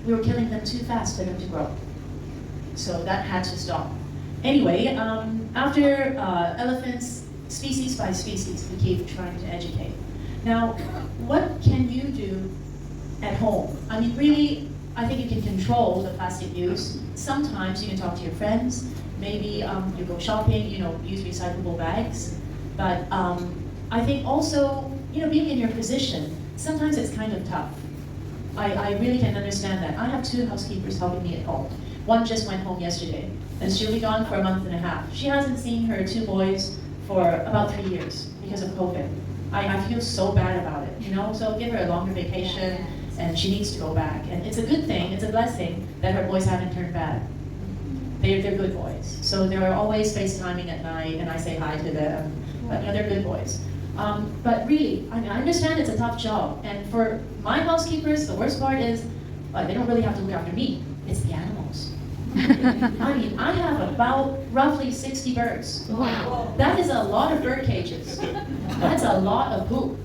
we were killing them too fast for them to grow. So that had to stop. Anyway, after elephants, species by species, we keep trying to educate. Now, what can you do at home? I mean, really, I think you can control the plastic use. Sometimes you can talk to your friends. Maybe you go shopping, use recyclable bags. But I think also, being in your position, sometimes it's kind of tough. I really can understand that. I have 2 housekeepers helping me at home. One just went home yesterday, and she'll be gone for a month and a half. She hasn't seen her 2 boys for about 3 years because of COVID. I feel so bad about it, so give her a longer vacation, and she needs to go back. And it's a good thing, it's a blessing that her boys haven't turned bad. They're good boys. So they're always FaceTiming at night, and I say hi to them, but they're good boys. But really, I understand it's a tough job, and for my housekeepers, the worst part is, they don't really have to look after me, it's the animals. I mean, I have about roughly 60 birds. Wow. That is a lot of bird cages. That's a lot of poop.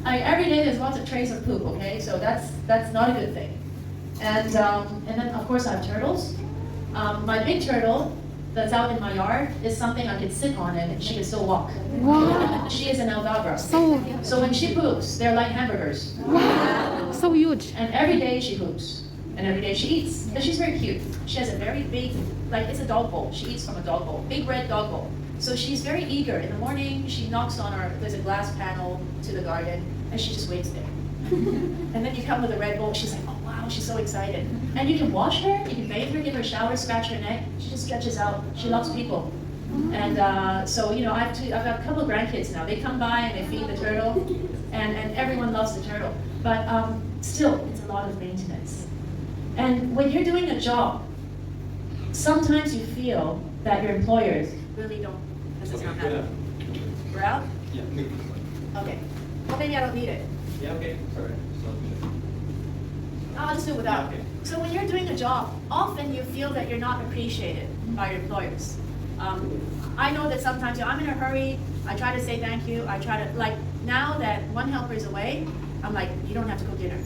Every day there's lots of trays of poop, okay? So that's not a good thing. And then of course I have turtles. My big turtle that's out in my yard is something I could sit on it and she can still walk. Wow. She is an Aldabra. So when she poops, they're like hamburgers. wow. So huge. And every day she poops. And every day she eats. And she's very cute. She has a very big, it's a dog bowl. She eats from a dog bowl. Big red dog bowl. So she's very eager. In the morning, she knocks on there's a glass panel to the garden, and she just waits there. And then you come with a red bowl, she's like, oh wow, she's so excited. And you can wash her, you can bathe her, give her a shower, scratch her neck. She just stretches out. She loves people. And so, I've got a couple of grandkids now. They come by and they feed the turtle, and everyone loves the turtle. But still, it's a lot of maintenance. And when you're doing a job, sometimes you feel that your employers really don't. Does this not happen? We're out? Yeah. Okay. Well, maybe I don't need it. Yeah, okay. Sorry. I'll just do it without. Okay. So when you're doing a job, often you feel that you're not appreciated by your employers. I know that sometimes I'm in a hurry. I try to say thank you. I try to, now that one helper is away, I'm like, you don't have to cook dinner.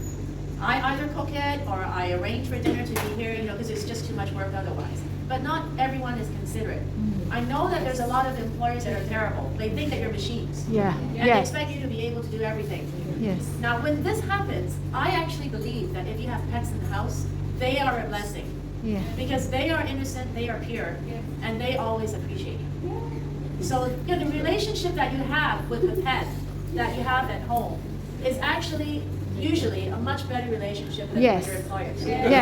I either cook it or I arrange for dinner to be here, because it's just too much work otherwise. But not everyone is considerate. I know that there's a lot of employers that are terrible. They think that you're machines. Yeah. And they Yes. expect you to be able to do everything. Yes. Now, when this happens, I actually believe that if you have pets in the house, they are a blessing. Yeah. Because they are innocent, they are pure, and they always appreciate you. So, the relationship that you have with the pet that you have at home is actually usually a much better relationship than Yes. with your employers. Yeah.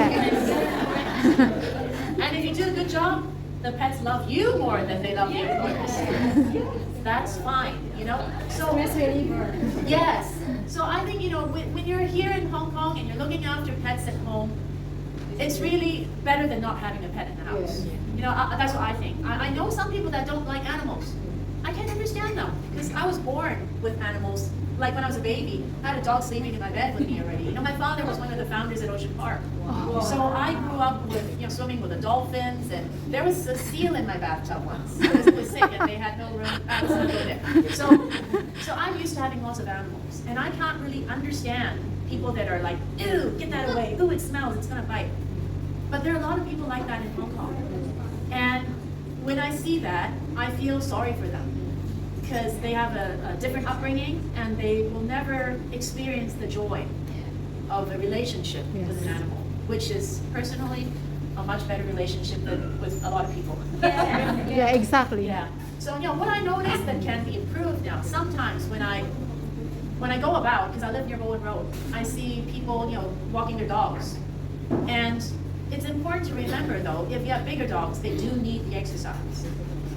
And if you do a good job, the pets love you more than they love the employers. That's fine, So yes. So I think when you're here in Hong Kong and you're looking after pets at home, it's really better than not having a pet in the house. That's what I think. I know some people that don't like animals. I can't understand them because I was born with animals. Like when I was a baby, I had a dog sleeping in my bed with me already. My father was one of the founders at Ocean Park. So I grew up with swimming with the dolphins, and there was a seal in my bathtub once because it was sick and they had no room to go there. So I'm used to having lots of animals, and I can't really understand people that are like, ew, get that away. Ooh, it smells, it's gonna bite. But there are a lot of people like that in Hong Kong. And when I see that, I feel sorry for them because they have a different upbringing and they will never experience the joy of a relationship with an animal, which is personally a much better relationship than with a lot of people. Yeah, exactly. Yeah. So what I noticed that can be improved now, sometimes when I go about, because I live near Bowen Road, I see people walking their dogs. And it's important to remember though, if you have bigger dogs, they do need the exercise.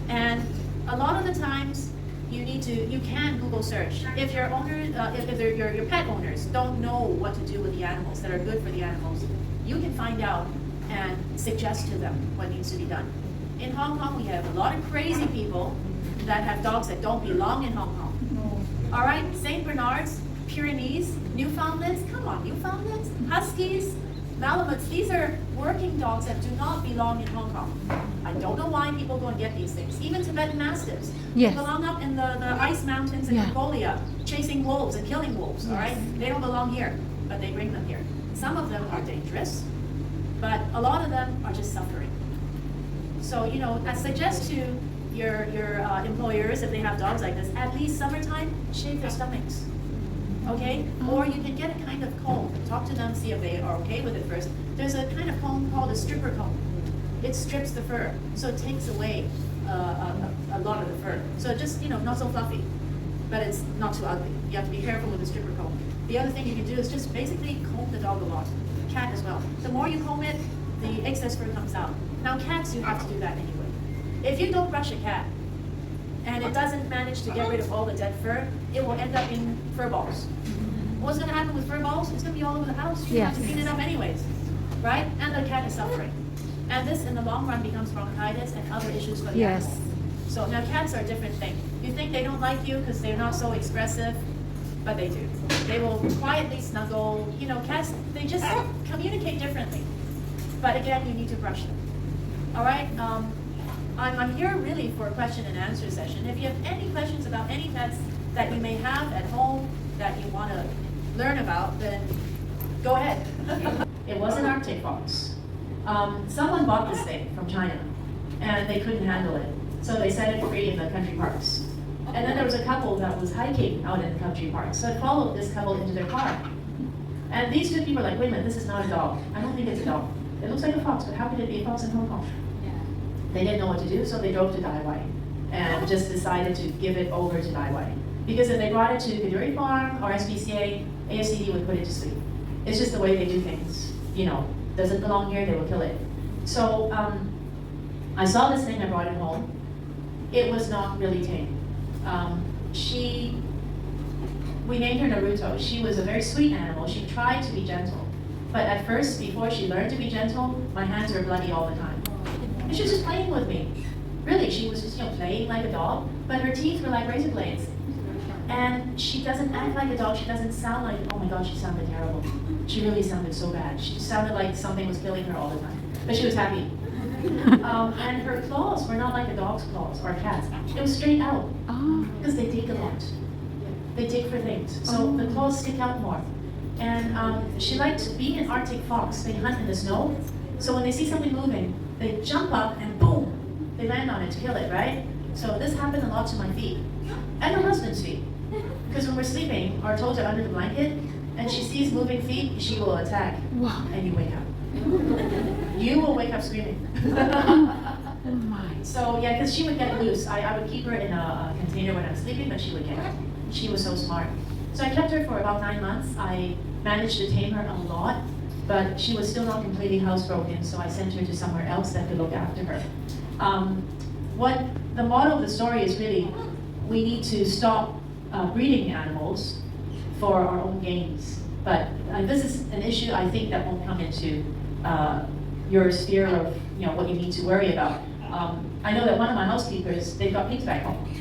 And a lot of the times, you can Google search. If your your pet owners don't know what to do with the animals that are good for the animals, you can find out and suggest to them what needs to be done. In Hong Kong, we have a lot of crazy people that have dogs that don't belong in Hong Kong. All right, Saint Bernards, Pyrenees, Newfoundlands, come on, Newfoundlands, Huskies, Malamutes, these are working dogs that do not belong in Hong Kong. I don't know why people go and get these things. Even Tibetan Mastiffs. Yes. They belong up in the ice mountains in Yeah. Mongolia, chasing wolves and killing wolves, all right? They don't belong here, but they bring them here. Some of them are dangerous, but a lot of them are just suffering. So, you know, I suggest to your employers, if they have dogs like this, at least summertime, shave their stomachs. Okay? Or you can get a kind of comb. Talk to them, see if they are okay with it first. There's a kind of comb called a stripper comb. It strips the fur, so it takes away a lot of the fur. So just, you know, not so fluffy, but it's not too ugly. You have to be careful with the stripper comb. The other thing you can do is just basically comb the dog a lot. Cat as well. The more you comb it, the excess fur comes out. Now cats, you have to do that anyway. If you don't brush a cat, and it doesn't manage to get rid of all the dead fur, it will end up in fur balls. What's going to happen with fur balls? It's going to be all over the house. You have to clean it up anyways, right? And the cat is suffering. And this, in the long run, becomes bronchitis and other issues for the animal. So now cats are a different thing. You think they don't like you because they're not so expressive, but they do. They will quietly snuggle. You know, cats, they just communicate differently. But again, you need to brush them. All right? I'm here really for a question and answer session. If you have any questions about any pets that you may have at home that you want to learn about, then go ahead. It was an Arctic fox. Someone bought this thing from China, and they couldn't handle it. So they set it free in the country parks. And then there was a couple that was hiking out in the country parks. So it followed this couple into their car. And these two people were like, wait a minute, this is not a dog. I don't think it's a dog. It looks like a fox, but how could it be a fox in Hong Kong? They didn't know what to do, so they drove to Dai Wai and just decided to give it over to Dai Wai. Because if they brought it to Kaduri Farm or SPCA, AFCD would put it to sleep. It's just the way they do things. You know, does it belong here, they will kill it. So I saw this thing, I brought it home. It was not really tame. We named her Naruto. She was a very sweet animal. She tried to be gentle. But at first, before she learned to be gentle, my hands were bloody all the time. And she was just playing with me. Really, she was just, you know, playing like a dog, but her teeth were like razor blades. And she doesn't act like a dog. She doesn't sound like, oh my God, she sounded terrible. She really sounded so bad. She sounded like something was killing her all the time. But she was happy. And her claws were not like a dog's claws or a cat's. It was straight out. Because they dig a lot. They dig for things. So the claws stick out more. And she liked being an Arctic fox. They hunt in the snow. So when they see something moving, they jump up and boom, they land on it to kill it, right? So this happened a lot to my feet. And her husband's feet. Because when we're sleeping, our toes are under the blanket, and she sees moving feet, she will attack. Wow. And you wake up. You will wake up screaming. Oh my. So yeah, because she would get loose. I would keep her in a container when I'm sleeping, but she would get out. She was so smart. So I kept her for about 9 months. I managed to tame her a lot, but she was still not completely housebroken, so I sent her to somewhere else that could look after her. What the model of the story is really, we need to stop breeding animals for our own gains. But this is an issue I think that won't come into your sphere of what you need to worry about. I know that one of my housekeepers, they've got pigs back home.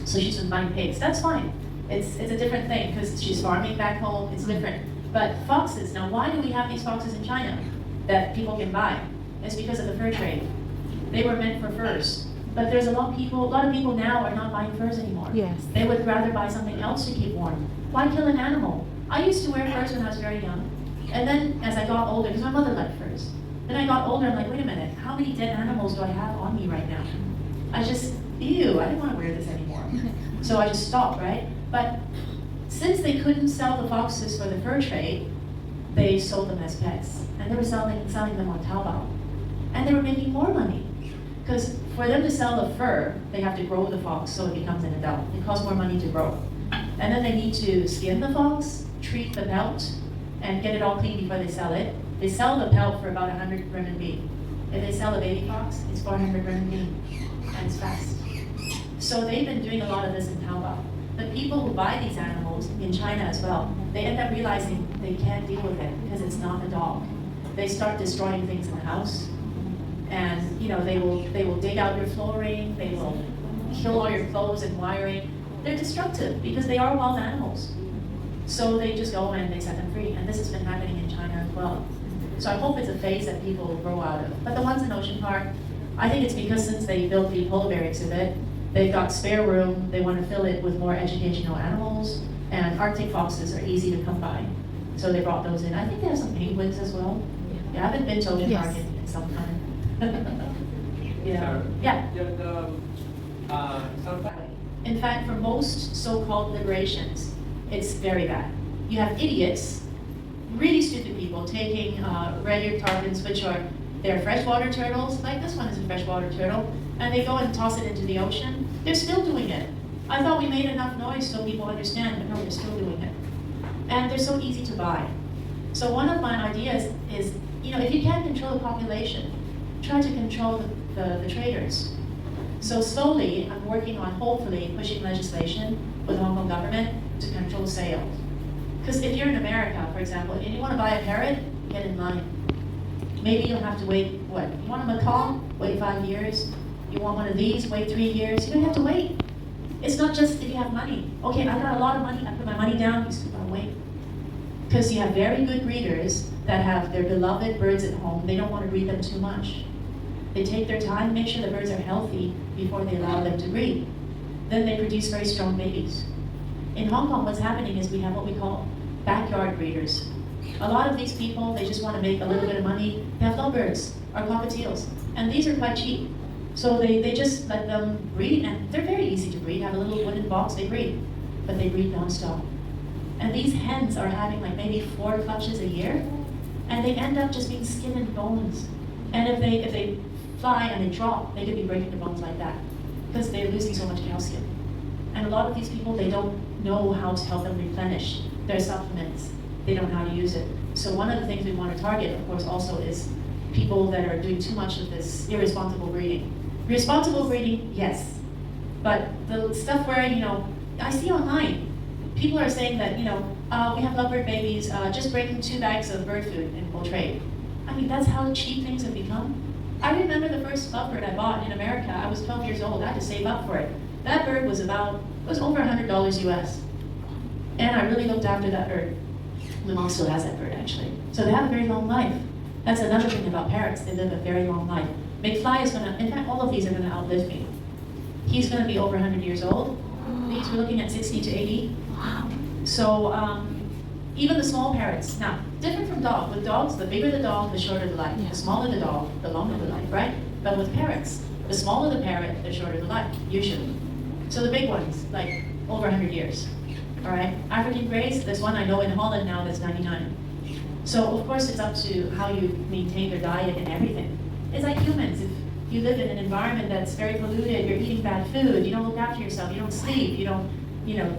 So she's been buying pigs. That's fine. It's a different thing because she's farming back home. It's different. But foxes, now why do we have these foxes in China that people can buy? It's because of the fur trade. They were meant for furs. But there's a lot of people now are not buying furs anymore. Yes. They would rather buy something else to keep warm. Why kill an animal? I used to wear furs when I was very young. And then as I got older, because my mother liked furs. Then I got older, I'm like, wait a minute, how many dead animals do I have on me right now? I didn't want to wear this anymore. So I just stopped, right? But since they couldn't sell the foxes for the fur trade, they sold them as pets. And they were selling them on Taobao. And they were making more money. Because for them to sell the fur, they have to grow the fox so it becomes an adult. It costs more money to grow. And then they need to skin the fox, treat the pelt, and get it all clean before they sell it. They sell the pelt for about 100 renminbi. If they sell a baby fox, it's 400 renminbi. And it's fast. So they've been doing a lot of this in Taobao. The people who buy these animals in China as well, they end up realizing they can't deal with it because it's not a dog. They start destroying things in the house. And they will dig out your flooring, they will kill all your clothes and wiring. They're destructive because they are wild animals. So they just go and they set them free. And this has been happening in China as well. So I hope it's a phase that people will grow out of. But the ones in Ocean Park, I think it's because since they built the polar bear exhibit, they've got spare room, they want to fill it with more educational animals, and Arctic foxes are easy to come by. So they brought those in. I think they have some penguins as well. Yeah, I haven't been to Ocean Yes. Park in some time. Yeah. Sarah, Yeah. sometimes In fact, for most so-called liberations, it's very bad. You have idiots, really stupid people taking red eared tarpons, which are they're freshwater turtles, like this one is a freshwater turtle, and they go and toss it into the ocean. They're still doing it. I thought we made enough noise so people understand, but no, they're still doing it. And they're so easy to buy. So one of my ideas is, if you can't control the population, try to control the traders. So slowly, I'm working on hopefully pushing legislation with the Hong Kong government to control sales. Because if you're in America, for example, and you want to buy a parrot, get in line. Maybe you'll have to wait, what? You want a macaw? Wait 5 years. You want one of these? Wait 3 years. You don't have to wait. It's not just if you have money. Okay, I got a lot of money, I put my money down, you still gotta wait. Because you have very good breeders that have their beloved birds at home. They don't want to breed them too much. They take their time, make sure the birds are healthy before they allow them to breed. Then they produce very strong babies. In Hong Kong, what's happening is we have what we call backyard breeders. A lot of these people, they just want to make a little bit of money. They have lovebirds or cockatiels, and these are quite cheap. So they just let them breed, and they're very easy to breed. Have a little wooden box, they breed, but they breed nonstop. And these hens are having like maybe 4 clutches a year, and they end up just being skin and bones. And if they fly and they drop, they could be breaking the bones like that because they're losing so much calcium. And a lot of these people, they don't know how to help them replenish their supplements. They don't know how to use it. So one of the things we want to target, of course, also is people that are doing too much of this irresponsible breeding. Responsible breeding, yes. But the stuff where, I see online, people are saying that, we have lovebird babies, just bring 2 bags of bird food and we'll trade. I mean, that's how cheap things have become. I remember the first lovebird I bought in America. I was 12 years old. I had to save up for it. That bird was over $100 US. And I really looked after that bird. My mom still has that bird, actually. So they have a very long life. That's another thing about parrots. They live a very long life. McFly is in fact, all of these are gonna outlive me. He's gonna be over 100 years old. These we're looking at 60 to 80. So even the small parrots, now, different from dogs. With dogs, the bigger the dog, the shorter the life. The smaller the dog, the longer the life, right? But with parrots, the smaller the parrot, the shorter the life, usually. So the big ones, like over 100 years, all right? African greys, there's one I know in Holland now that's 99. So of course it's up to how you maintain your diet and everything. It's like humans. If you live in an environment that's very polluted, you're eating bad food, you don't look after yourself, you don't sleep, you don't,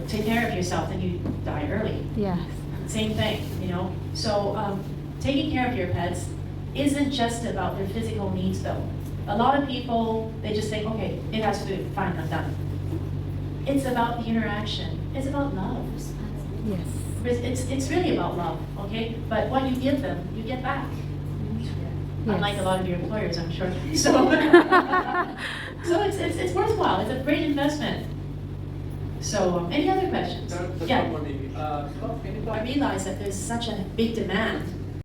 take care of yourself, then you die early. Yes. Same thing, So taking care of your pets isn't just about their physical needs though. A lot of people, they just think, okay, it has food, fine, I'm done. It's about the interaction. It's about love. Yes. It's really about love, okay? But what you give them, you get back. Unlike a lot of your employers, I'm sure. So, so it's worthwhile. It's a great investment. So, any other questions? Yeah. I realize that there's such a big demand